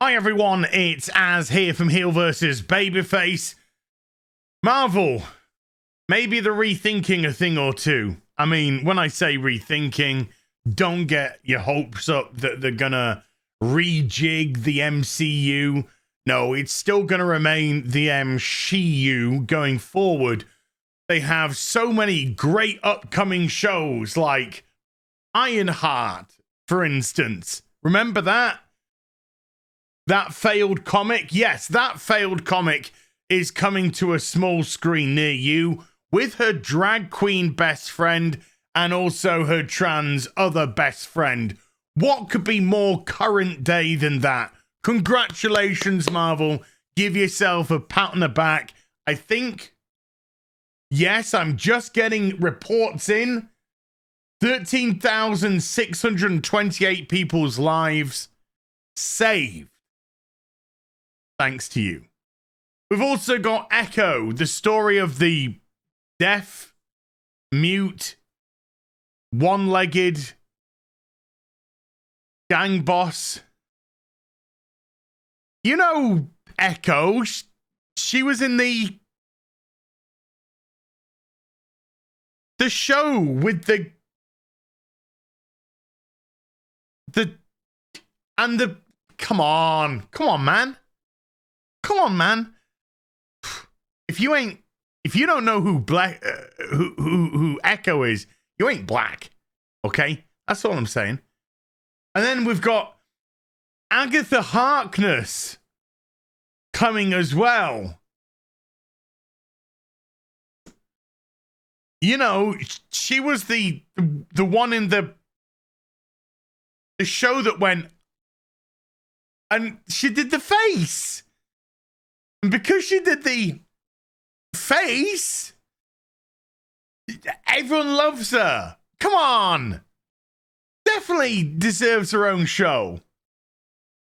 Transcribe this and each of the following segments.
Hi everyone, it's Az here from HeelvsBabyface. Marvel, maybe they're rethinking a thing or two. I mean, when I say rethinking, don't get your hopes up that they're gonna rejig the MCU. No, it's still gonna remain the MCU going forward. They have so many great upcoming shows like Ironheart, for instance. Remember that? That failed comic? Yes, that failed comic is coming to a small screen near you with her drag queen best friend and also her trans other best friend. What could be more current day than that? Congratulations, Marvel. Give yourself a pat on the back. I think, yes, I'm just getting reports in. 13,628 people's lives saved. Thanks to you. We've also got Echo, the story of the deaf, mute, one-legged gang boss. You know Echo. She was in the show with the come on, man. Come on, man. If you don't know who who Echo is, you ain't black. Okay? That's all I'm saying. And then we've got Agatha Harkness coming as well. You know, she was the one in the show that went, and she did the face. And because she did the face, everyone loves her. Come on. Definitely deserves her own show.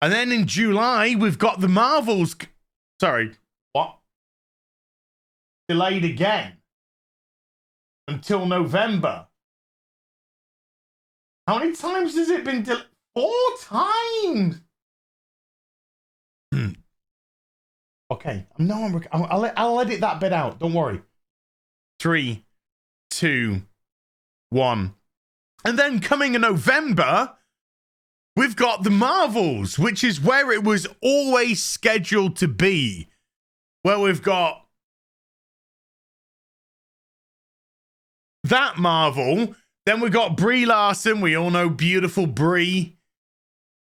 And then in July, we've got the Marvels. Sorry, what? Delayed again. Until November. How many times has it been delayed? 4 times. Okay, I'll edit that bit out. Don't worry. 3, 2, 1. And then coming in November, we've got the Marvels, which is where it was always scheduled to be. Where we've got that Marvel. Then we've got Brie Larson. We all know beautiful Brie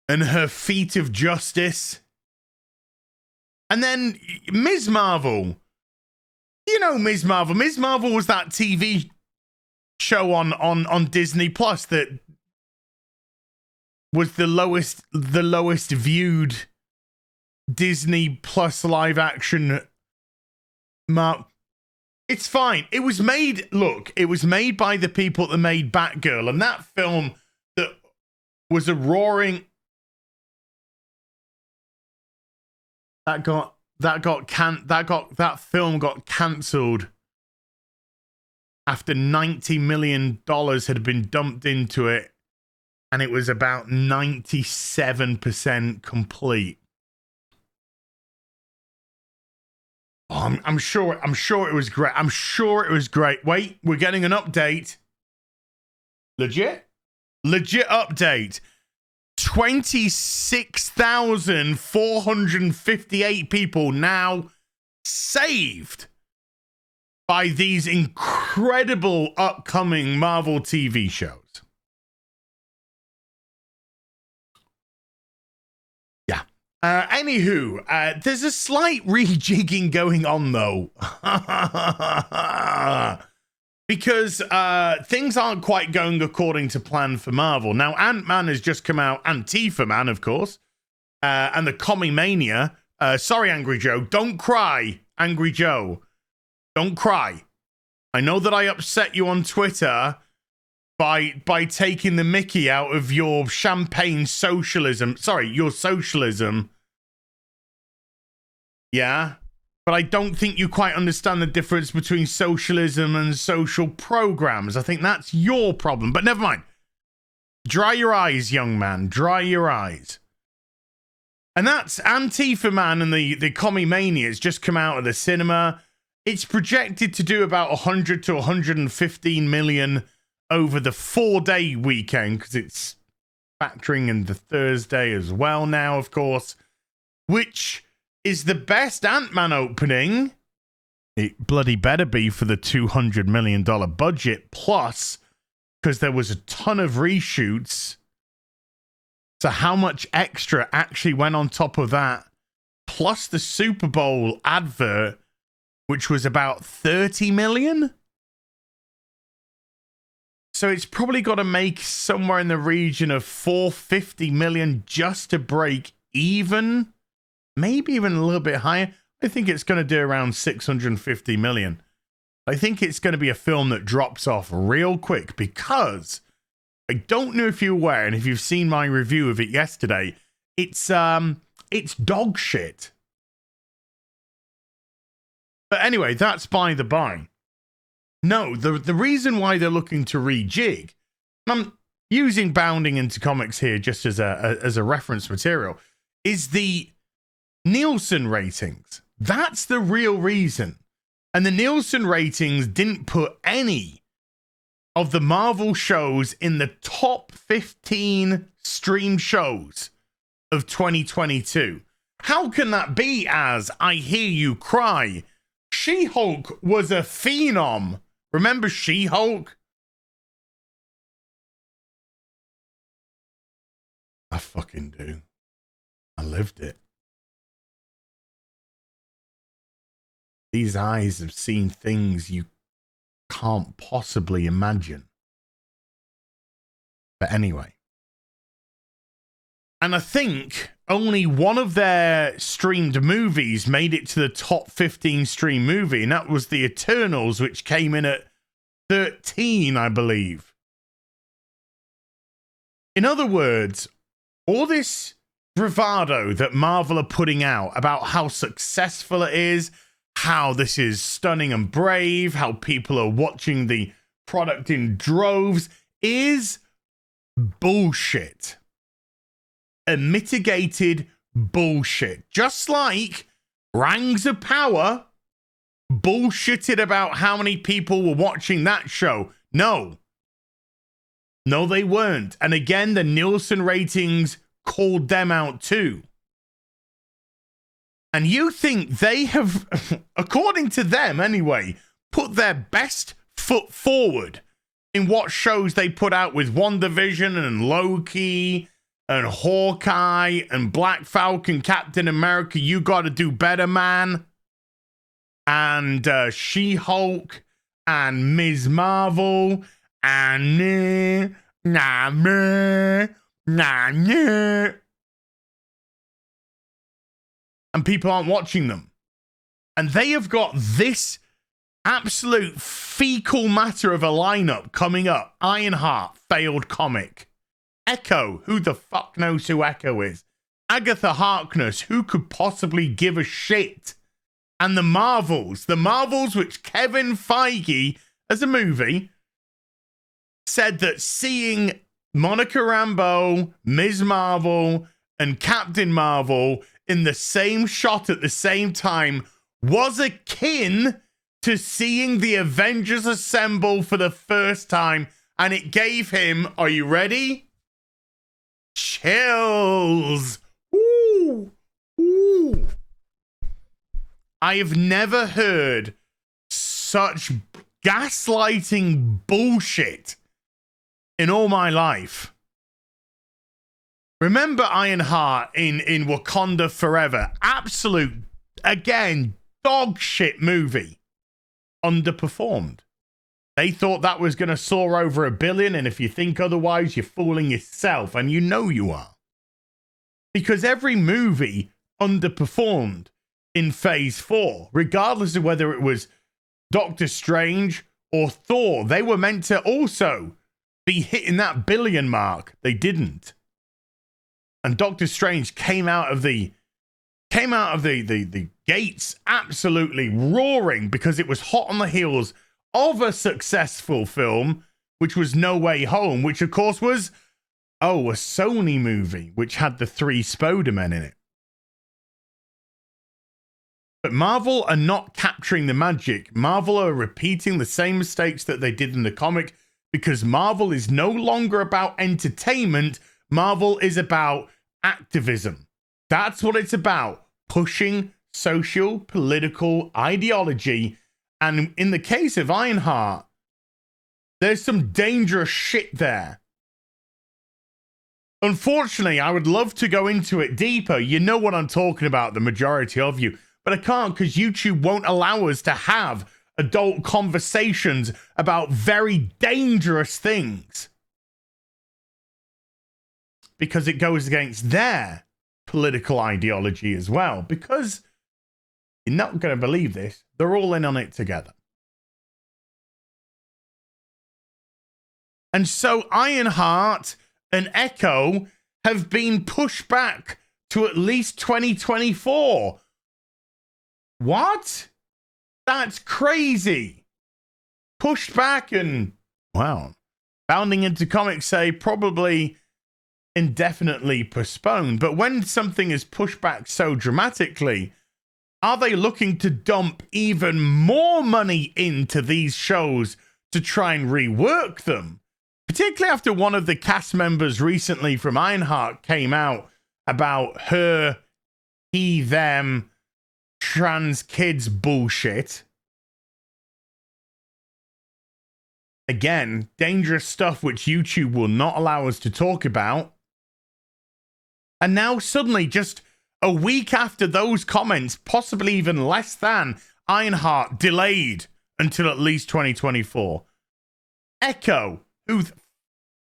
and her feat of justice. And then Ms. Marvel. You know Ms. Marvel. Ms. Marvel was that TV show on Disney Plus that was the lowest viewed Disney Plus live action. It's fine. It was made, look, it was made by the people that made Batgirl, and that film that was a roaring that film got cancelled after $90 million had been dumped into it, and it was about 97% complete. Oh, I'm sure it was great. I'm sure it was great. Wait, we're getting an update. Legit update. 26,458 people now saved by these incredible upcoming Marvel TV shows. Yeah. Anywho, there's a slight rejigging going on though. Because things aren't quite going according to plan for Marvel. Now, Ant-Man has just come out, Antifa Man, of course, and the Commie Mania. Sorry, Angry Joe. Don't cry, Angry Joe. Don't cry. I know that I upset you on Twitter by taking the mickey out of your champagne socialism. Sorry, your socialism. Yeah? But I don't think you quite understand the difference between socialism and social programs. I think that's your problem. But never mind. Dry your eyes, young man. Dry your eyes. And that's Antifa Man and the Commie Mania has just come out of the cinema. It's projected to do about 100 to 115 million over the 4-day weekend, because it's factoring in the Thursday as well now, of course, which is the best Ant-Man opening. It bloody better be for the $200 million budget, plus, because there was a ton of reshoots. So how much extra actually went on top of that, plus the Super Bowl advert, which was about 30 million? So it's probably got to make somewhere in the region of 450 million just to break even. Maybe even a little bit higher. I think it's going to do around 650 million. I think it's going to be a film that drops off real quick, because I don't know if you're aware, and if you've seen my review of it yesterday, it's dog shit. But anyway, that's by the by. No, the reason why they're looking to rejig, and I'm using Bounding into Comics here just as a reference material, is the Neilson ratings. That's the real reason. And the Neilson ratings didn't put any of the Marvel shows in the top 15 stream shows of 2022. How can that be, as I hear you cry? She-Hulk was a phenom. Remember She-Hulk? I fucking do. I lived it. These eyes have seen things you can't possibly imagine. But anyway. And I think only one of their streamed movies made it to the top 15 stream movie, and that was The Eternals, which came in at 13, I believe. In other words, all this bravado that Marvel are putting out about how successful it is, how this is stunning and brave, how people are watching the product in droves, is bullshit. A mitigated bullshit. Just like Rings of Power bullshitted about how many people were watching that show. No, they weren't. And again, the Nielsen ratings called them out too. And you think they have, according to them anyway, put their best foot forward in what shows they put out with WandaVision and Loki and Hawkeye and Black Falcon, Captain America, You Gotta Do Better, Man, and She-Hulk and Ms. Marvel and and people aren't watching them. And they have got this absolute fecal matter of a lineup coming up. Ironheart, failed comic. Echo, who the fuck knows who Echo is? Agatha Harkness, who could possibly give a shit? And the Marvels which Kevin Feige, as a movie, said that seeing Monica Rambeau, Ms. Marvel, and Captain Marvel in the same shot at the same time was akin to seeing the Avengers assemble for the first time, and it gave him, are you ready? Chills. Ooh. Ooh. I have never heard such gaslighting bullshit in all my life. Remember Ironheart in Wakanda Forever? Absolute, again, dog shit movie. Underperformed. They thought that was going to soar over $1 billion, and if you think otherwise, you're fooling yourself, and you know you are. Because every movie underperformed in Phase 4, regardless of whether it was Doctor Strange or Thor. They were meant to also be hitting that $1 billion mark. They didn't. And Doctor Strange came out of the gates absolutely roaring, because it was hot on the heels of a successful film, which was No Way Home, which of course was a Sony movie, which had the 3 Spider-Men in it. But Marvel are not capturing the magic. Marvel are repeating the same mistakes that they did in the comic because Marvel is no longer about entertainment. Marvel is about activism. That's what it's about. Pushing social, political ideology. And in the case of Ironheart, there's some dangerous shit there. Unfortunately, I would love to go into it deeper. You know what I'm talking about, the majority of you. But I can't because YouTube won't allow us to have adult conversations about very dangerous things. Because it goes against their political ideology as well. Because you're not going to believe this, they're all in on it together. And so Ironheart and Echo have been pushed back to at least 2024. What? That's crazy. Pushed back and, wow. Bounding into comics say probably indefinitely postponed. But when something is pushed back so dramatically, are they looking to dump even more money into these shows to try and rework them? Particularly after one of the cast members recently from Ironheart came out about her, he, them, trans kids bullshit. Again, dangerous stuff which YouTube will not allow us to talk about. And now suddenly, just a week after those comments, possibly even less than, Ironheart delayed until at least 2024. Echo, who the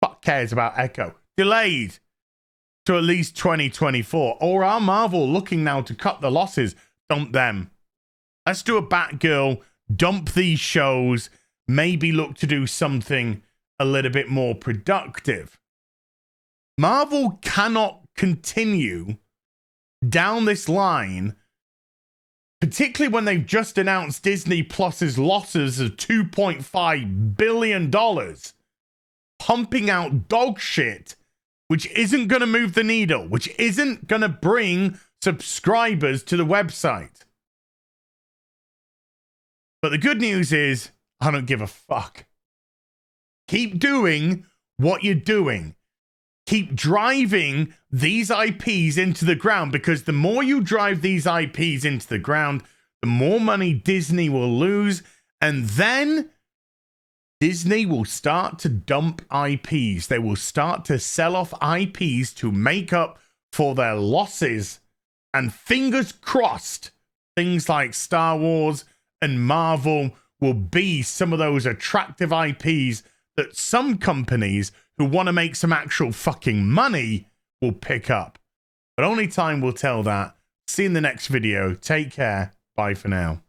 fuck cares about Echo? Delayed to at least 2024. Or are Marvel looking now to cut the losses? Dump them. Let's do a Batgirl, dump these shows, maybe look to do something a little bit more productive. Marvel cannot continue down this line, particularly when they've just announced Disney Plus's losses of $2.5 billion, pumping out dog shit, which isn't going to move the needle, which isn't going to bring subscribers to the website. But the good news is, I don't give a fuck. Keep doing what you're doing. Keep driving these IPs into the ground, because the more you drive these IPs into the ground, the more money Disney will lose, and then Disney will start to dump IPs. They will start to sell off IPs to make up for their losses. And fingers crossed, things like Star Wars and Marvel will be some of those attractive IPs that some companies who want to make some actual fucking money will pick up. But only time will tell that. See you in the next video. Take care. Bye for now.